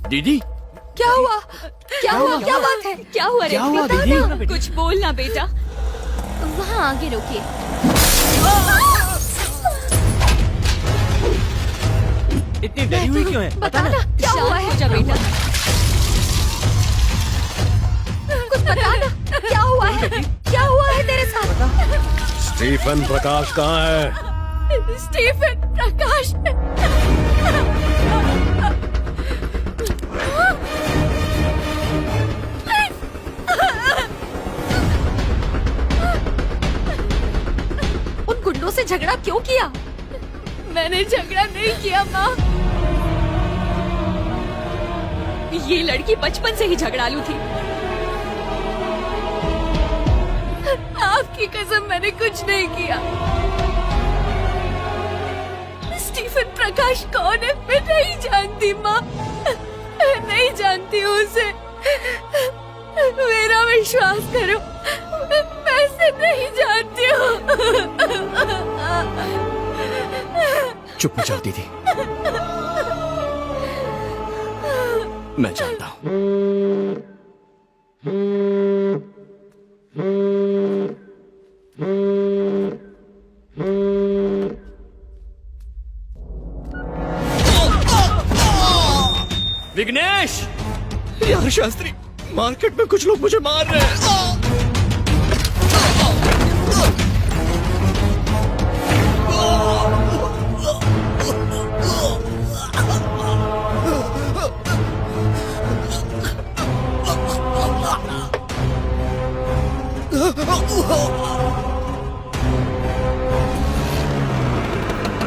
दीदी क्या हुआ? क्या हुआ? क्या बात है? क्या हुआ रे? क्या हुआ, बता दीदी? ना। कुछ बोलना बेटा। वहाँ आगे रोकिए। इतनी डरी हुई क्यों है? बता ना क्या हुआ है? जा बेटा, कुछ बता ना क्या हुआ है? क्या हुआ है तेरे साथ? स्टीफन प्रकाश कहाँ है? स्टीफन प्रकाश। उन गुंडों से झगड़ा क्यों किया? मैंने झगड़ा नहीं किया माँ। ये लड़की बचपन से ही झगड़ालू थी। आपकी कसम, मैंने कुछ नहीं किया। स्टीफन प्रकाश कौन है मैं नहीं जानती माँ, नहीं जानती हूँ उसे। मेरा विश्वास करो, मैं उसे नहीं जानती हूँ। चुप हो जाओ दीदी, मैं जानता हूँ। विघ्नेश! यार शास्त्री, मार्केट में कुछ लोग मुझे मार रहे हैं।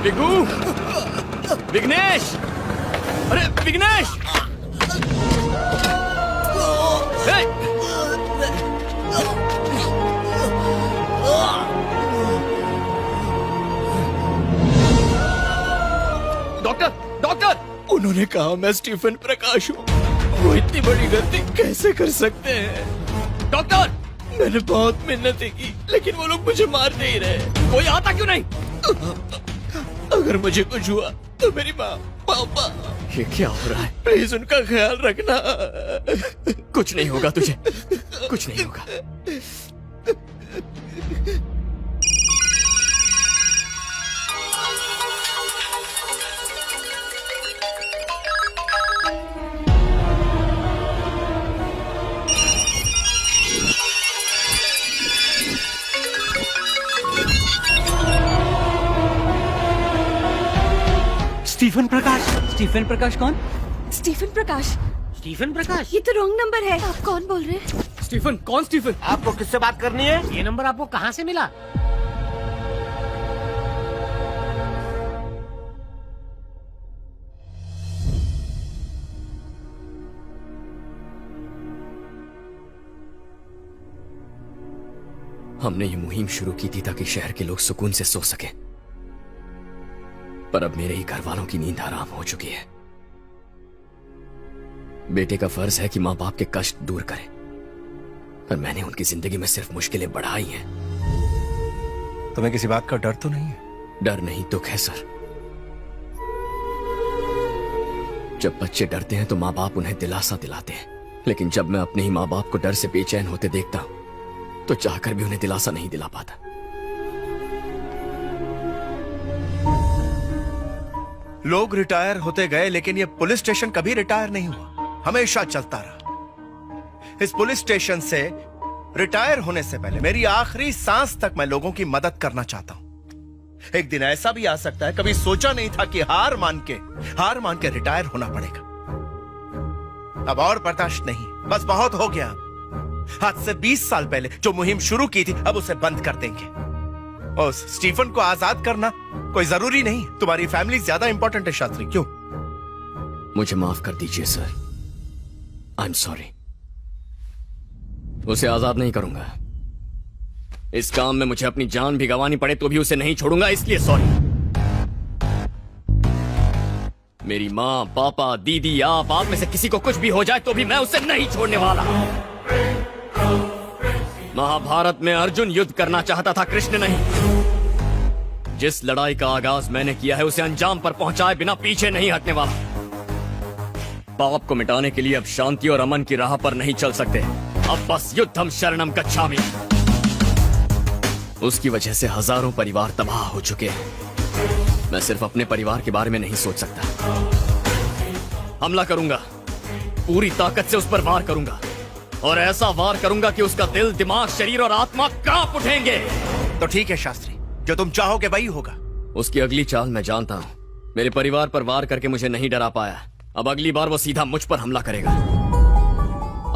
विगू! विघ्नेश! अरे विघ्नेश! हे! डॉक्टर! डॉक्टर! उन्होंने कहा मैं स्टीफन प्रकाश हूँ। वो इतनी बड़ी गलती कैसे कर सकते हैं? डॉक्टर! मैंने बहुत मेहनत की, लेकिन वो लोग मुझे मार नहीं रहे। कोई आता क्यों नहीं? अगर मुझे कुछ हुआ तो मेरी माँ, पापा, ये क्या हो रहा है? प्लीज उनका ख्याल रखना। कुछ नहीं होगा तुझे, कुछ नहीं होगा। स्टीफन प्रकाश। स्टीफन प्रकाश कौन? स्टीफन प्रकाश? स्टीफन प्रकाश? ये तो रॉन्ग नंबर है। आप कौन बोल रहे हैं? स्टीफन? कौन स्टीफन? आपको किससे बात करनी है? ये नंबर आपको कहाँ से मिला? हमने ये मुहिम शुरू की थी ताकि शहर के लोग सुकून से सो सके, पर अब मेरे ही घर वालों की नींद हराम हो चुकी है। बेटे का फर्ज है कि मां बाप के कष्ट दूर करे, पर मैंने उनकी जिंदगी में सिर्फ मुश्किलें बढ़ाई हैं। तुम्हें किसी बात का डर तो नहीं है? डर नहीं, दुख है सर। जब बच्चे डरते हैं तो माँ बाप उन्हें दिलासा दिलाते हैं, लेकिन जब मैं अपने ही माँ बाप को डर से बेचैन होते देखता हूं तो चाहकर भी उन्हें दिलासा नहीं दिला पाता। लोग रिटायर होते गए, लेकिन ये पुलिस स्टेशन कभी रिटायर नहीं हुआ, हमेशा चलता रहा। इस पुलिस स्टेशन से रिटायर होने से पहले मेरी आखिरी सांस तक मैं लोगों की मदद करना चाहता हूं। एक दिन ऐसा भी आ सकता है, कभी सोचा नहीं था कि हार मान के रिटायर होना पड़ेगा। अब और बर्दाश्त नहीं, बस बहुत हो गया। आज से 20 साल पहले जो मुहिम शुरू की थी, अब उसे बंद कर देंगे। और स्टीफन को आजाद करना कोई जरूरी नहीं, तुम्हारी फैमिली ज्यादा इंपॉर्टेंट है शास्त्री। क्यों? मुझे माफ कर दीजिए सर, आई एम सॉरी। उसे आजाद नहीं करूंगा। इस काम में मुझे अपनी जान भी गंवानी पड़े तो भी उसे नहीं छोड़ूंगा, इसलिए सॉरी। मेरी माँ, पापा, दीदी, आप में से किसी को कुछ भी हो जाए तो भी मैं उसे नहीं छोड़ने वाला। महाभारत में अर्जुन युद्ध करना चाहता था, कृष्ण नहीं। जिस लड़ाई का आगाज मैंने किया है उसे अंजाम पर पहुंचाए बिना पीछे नहीं हटने वाला। पाप को मिटाने के लिए अब शांति और अमन की राह पर नहीं चल सकते। अब बस युद्धम शरणम गच्छामि। उसकी वजह से हजारों परिवार तबाह हो चुके हैं। मैं सिर्फ अपने परिवार के बारे में नहीं सोच सकता। हमला करूंगा, पूरी ताकत से उस पर वार करूंगा और ऐसा वार करूंगा कि उसका दिल, दिमाग, शरीर और आत्मा कांप उठेंगे। तो ठीक है शास्त्री, जो तुम चाहोगे वही होगा। उसकी अगली चाल मैं जानता हूँ। मेरे परिवार पर वार करके मुझे नहीं डरा पाया, अब अगली बार वो सीधा मुझ पर हमला करेगा।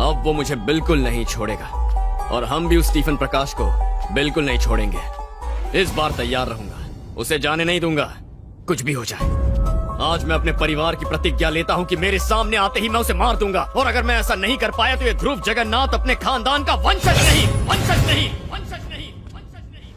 अब वो मुझे बिल्कुल नहीं छोड़ेगा और हम भी उस स्टीफन प्रकाश को बिल्कुल नहीं छोड़ेंगे। इस बार तैयार रहूंगा, उसे जाने नहीं दूंगा, कुछ भी हो जाए। आज मैं अपने परिवार की प्रतिज्ञा लेता हूँ कि मेरे सामने आते ही मैं उसे मार दूंगा। और अगर मैं ऐसा नहीं कर पाया तो ये ध्रुव जगन्नाथ अपने खानदान का वंशज नहीं, वंशज नहीं, वंशज नहीं, वंशज नहीं।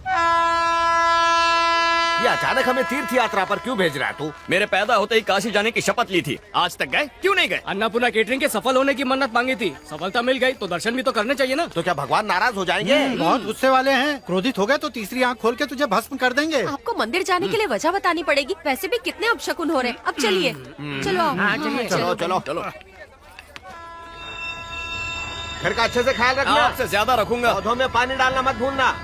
ये अचानक हमें तीर्थ यात्रा पर क्यों भेज रहा है तू? मेरे पैदा होते ही काशी जाने की शपथ ली थी, आज तक गए क्यों नहीं गए? अन्नपूर्णा केटरिंग के सफल होने की मन्नत मांगी थी, सफलता मिल गई तो दर्शन भी तो करने चाहिए ना। तो क्या भगवान नाराज हो जाएंगे? बहुत गुस्से वाले हैं, क्रोधित हो गए तो तीसरी आंख खोल के तुझे भस्म कर देंगे। आपको मंदिर जाने के लिए वजह बतानी पड़ेगी। वैसे भी कितने अपशकुन हो रहे हैं। अब चलिए, चलो आओ। हाँ, चलो चलो चलो। घर का अच्छे से ख्याल रखना। आपसे ज्यादा रखूंगा। पौधों में पानी डालना मत भूलना।